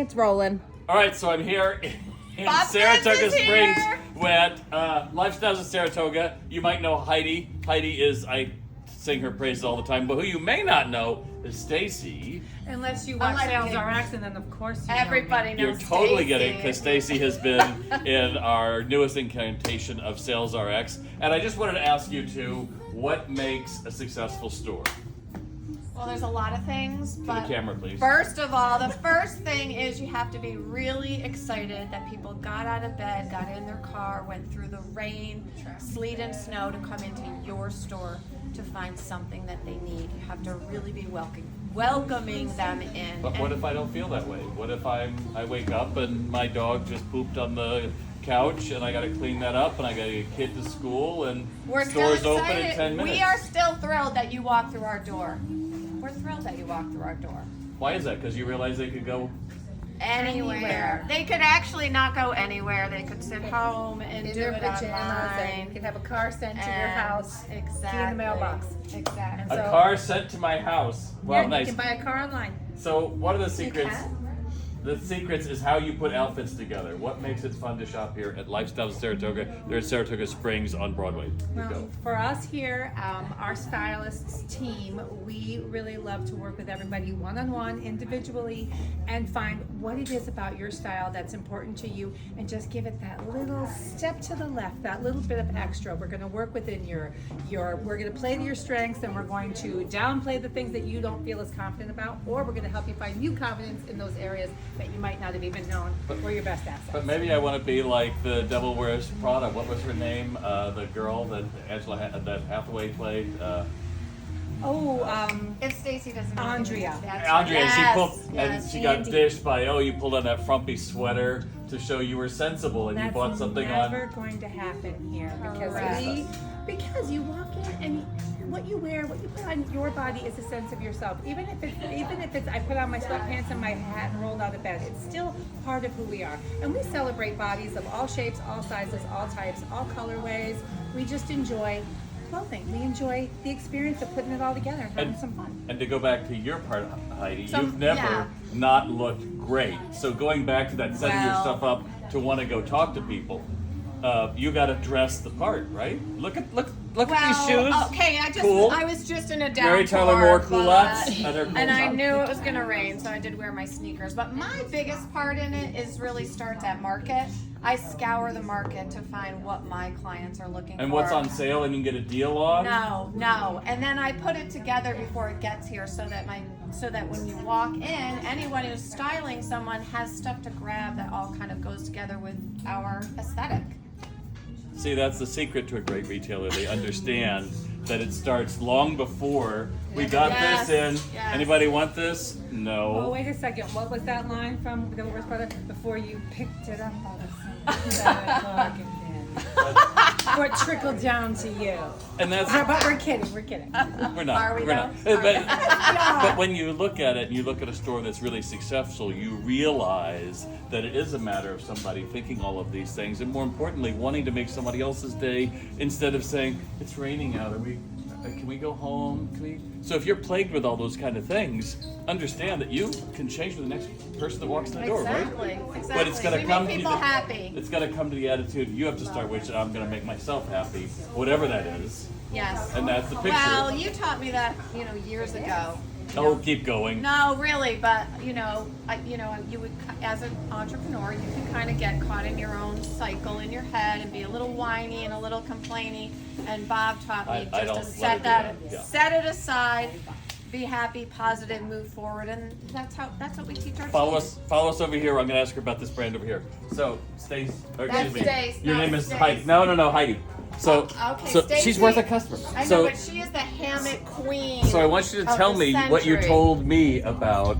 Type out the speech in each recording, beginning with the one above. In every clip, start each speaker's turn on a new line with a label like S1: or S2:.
S1: It's rolling.
S2: All right, so I'm here in
S3: Bob
S2: Saratoga
S3: Springs
S2: Springs
S3: here.
S2: with Lifestyles of Saratoga. You might know Heidi. Heidi is, I sing her praises all the time, but who you may not know is Stacey.
S4: Unless you watch SalesRX, and then of course you
S3: Everybody
S2: You're
S3: knows
S2: totally
S3: Stacey.
S2: getting it because Stacey has been in our newest incarnation of SalesRX. And I just wanted to ask you two, what makes a successful store?
S3: Well, there's a lot of things,
S2: To the
S3: but
S2: camera, please.
S3: first of all, the first thing is you have to be really excited that people got out of bed, got in their car, went through the rain, sleet, and snow to come into your store to find something that they need. You have to really be welcoming them in.
S2: But what if I don't feel that way? What if I wake up and my dog just pooped on the couch and I got to clean that up and I got to get a kid to school and
S3: We're
S2: store's
S3: still
S2: open in
S3: excited.
S2: 10 minutes?
S3: We are still thrilled that you walked through our door. We're thrilled that you walked through our door.
S2: Why is that? Because you realize they could go.
S3: Anywhere. They could actually not go anywhere. They could sit home and
S4: in
S3: do
S4: their
S3: it
S4: pajamas, and
S3: online.
S4: you can have a car sent to your
S3: And-
S4: house,
S3: Exactly.
S4: key in the mailbox.
S3: Exactly.
S2: A
S4: So-
S2: car sent to my house. Wow,
S4: Yeah,
S2: nice.
S4: You can buy a car online.
S2: So, what are the secrets?
S3: can?
S2: The secrets is how you put outfits together. What makes it fun to shop here at Lifestyles of Saratoga? They're at Saratoga Springs on Broadway. You
S4: Well,
S2: go.
S4: for us here, our stylists team, we really love to work with everybody one-on-one, individually, and find what it is about your style that's important to you, and just give it that little step to the left, that little bit of extra. We're going to work within your. We're going to play to your strengths, and we're going to downplay the things that you don't feel as confident about, or we're going to help you find new confidence in those areas that you might not have even known were your best assets.
S2: But maybe I want to be like the Devil Wears Prada. What was her name? The girl that that Hathaway played.
S3: If Stacey doesn't know
S4: Andrea.
S3: that's
S2: Andrea,
S3: right.
S2: she
S3: Yes,
S2: pulled,
S3: yes.
S2: and she got
S4: Andy.
S2: dished by, you pulled on that frumpy sweater to show you were sensible, and you
S4: That's
S2: bought something
S4: never
S2: on.
S4: going to happen here
S3: Correct.
S4: because you walk in and what you wear, what you put on your body is a sense of yourself. Even if it's I put on my sweatpants and my hat and rolled out of bed, it's still part of who we are. And we celebrate bodies of all shapes, all sizes, all types, all colorways. We just enjoy clothing. We enjoy the experience of putting it all together and having some fun.
S2: And to go back to your part, Heidi,
S3: Some-
S2: you've never
S3: yeah.
S2: not looked great. So going back to that, setting your
S3: Well-
S2: stuff up to want to go talk to people, you got to dress the part, right? Look at these shoes.
S3: Okay,
S2: Cool.
S3: I was just in a downpour.
S2: Mary Tyler Moore
S3: but-
S2: culottes. And they're cool.
S3: And I knew it was gonna rain, so I did wear my sneakers. But my biggest part in it is really starts at market. I scour the market to find what my clients are looking for.
S2: And what's on sale and you can get a deal on?
S3: No. And then I put it together before it gets here so that when you walk in, anyone who's styling someone has stuff to grab that all kind of goes together with our aesthetic.
S2: See, that's the secret to a great retailer. They understand that it starts long before we got
S3: Yes,
S2: this in.
S3: yes.
S2: Anybody want this? No.
S4: Oh, wait a second. What was that line from The Worst Part of Before you picked it up on the or it trickled down to you.
S2: And that's
S4: But we're kidding.
S2: we're not.
S3: Are we
S2: we're
S3: though?
S2: not. But when you look at it and you look at a store that's really successful, you realize that it is a matter of somebody thinking all of these things, and more importantly, wanting to make somebody else's day instead of saying it's raining out. Can we go home? So if you're plagued with all those kind of things, understand that you can change for the next person that walks in the door, right?
S3: Exactly.
S2: But it's got to
S3: We
S2: come
S3: make
S2: to
S3: people
S2: the,
S3: happy.
S2: It's got to come to the attitude you have to start with. I'm going to make myself happy, whatever that is,
S3: Yes.
S2: and that's the picture.
S3: Well, you taught me that, years ago.
S2: Oh, keep going.
S3: No, really, but you would, as an entrepreneur, you can kind of get caught in your own cycle in your head and be a little whiny and a little complaining. And Bob taught me
S2: I
S3: just
S2: don't
S3: to
S2: let
S3: set
S2: it
S3: that,
S2: do that, yeah.
S3: set it aside, be happy, positive, move forward, and that's what we teach our
S2: Follow
S3: team.
S2: us over here. I'm going to ask her about this brand over here. So, Stace, or
S3: That's
S2: excuse me.
S3: Stace,
S2: Your
S3: not
S2: name is
S3: Stace.
S2: Heidi. No, Heidi. So,
S3: Okay,
S2: so
S3: Stacey.
S2: she's worth a customer.
S3: I know,
S2: So,
S3: but she is the hammock queen.
S2: so I want you to
S3: of
S2: tell
S3: the
S2: me what you
S3: century.
S2: told me about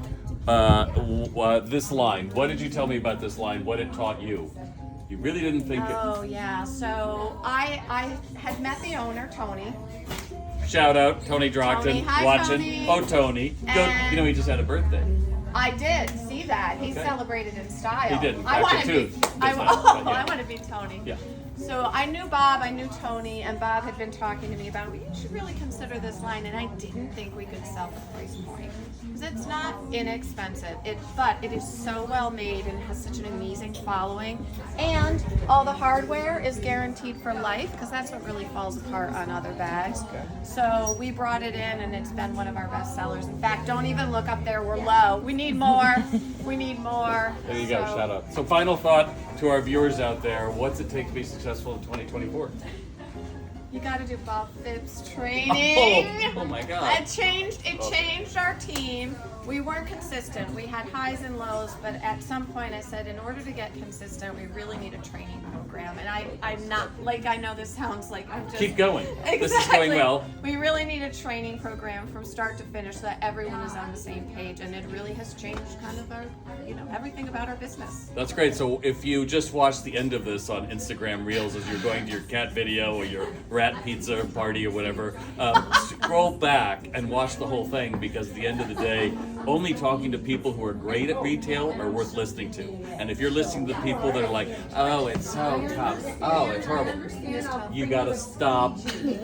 S2: this line. What did you tell me about this line? What it taught you? You really didn't think
S3: Oh yeah, so I had met the owner, Tony.
S2: it. Shout out, Tony Drockton,
S3: Tony. Hi,
S2: watching.
S3: Tony.
S2: Oh, Tony.
S3: And-
S2: He just had a birthday.
S3: I did see that. He
S2: Okay.
S3: celebrated in style.
S2: He did.
S3: I
S2: Back
S3: want
S2: to
S3: to be.
S2: tooth. That's not- but yeah.
S3: I want to be Tony.
S2: Yeah.
S3: So I knew Bob, I knew Tony, and Bob had been talking to me about, you should really consider this line, and I didn't think we could sell the price point. Because it's not inexpensive, but it is so well made and has such an amazing following. And all the hardware is guaranteed for life, because that's what really falls apart on other bags. So we brought it in, and it's been one of our best sellers. In fact, don't even look up there, we're low. We need more. We need more.
S2: There you go, shout out. So final thought to our viewers out there, what's it take to be successful in 2024?
S3: You got to do Bob Phipps training.
S2: Oh my God.
S3: It changed our team. We weren't consistent. We had highs and lows, but at some point I said, in order to get consistent, we really need a training program. And I'm not, like, I know this sounds like I'm just...
S2: Keep going.
S3: Exactly.
S2: This is going well.
S3: We really need a training program from start to finish so that everyone is on the same page. And it really has changed kind of our, everything about our business.
S2: That's great. So if you just watched the end of this on Instagram Reels as you're going to your cat video or your rat pizza party or whatever, scroll back and watch the whole thing, because at the end of the day, only talking to people who are great at retail are worth listening to. And if you're listening to the people that are like, oh, it's so tough, oh, it's horrible, you gotta stop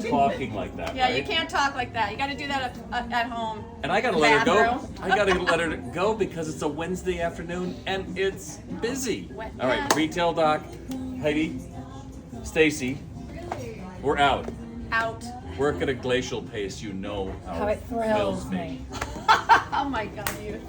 S2: talking like that.
S3: Yeah,
S2: right?
S3: you can't talk like that. You got to do that at home.
S2: And I gotta let her go.
S3: Bathroom.
S2: I gotta let her go because it's a Wednesday afternoon and it's busy. All right, Retail Doc, Heidi, Stacey, we're out.
S3: Out.
S2: Work at a glacial pace, you know
S1: How it thrills
S2: fills
S1: me.
S3: Oh my God, you.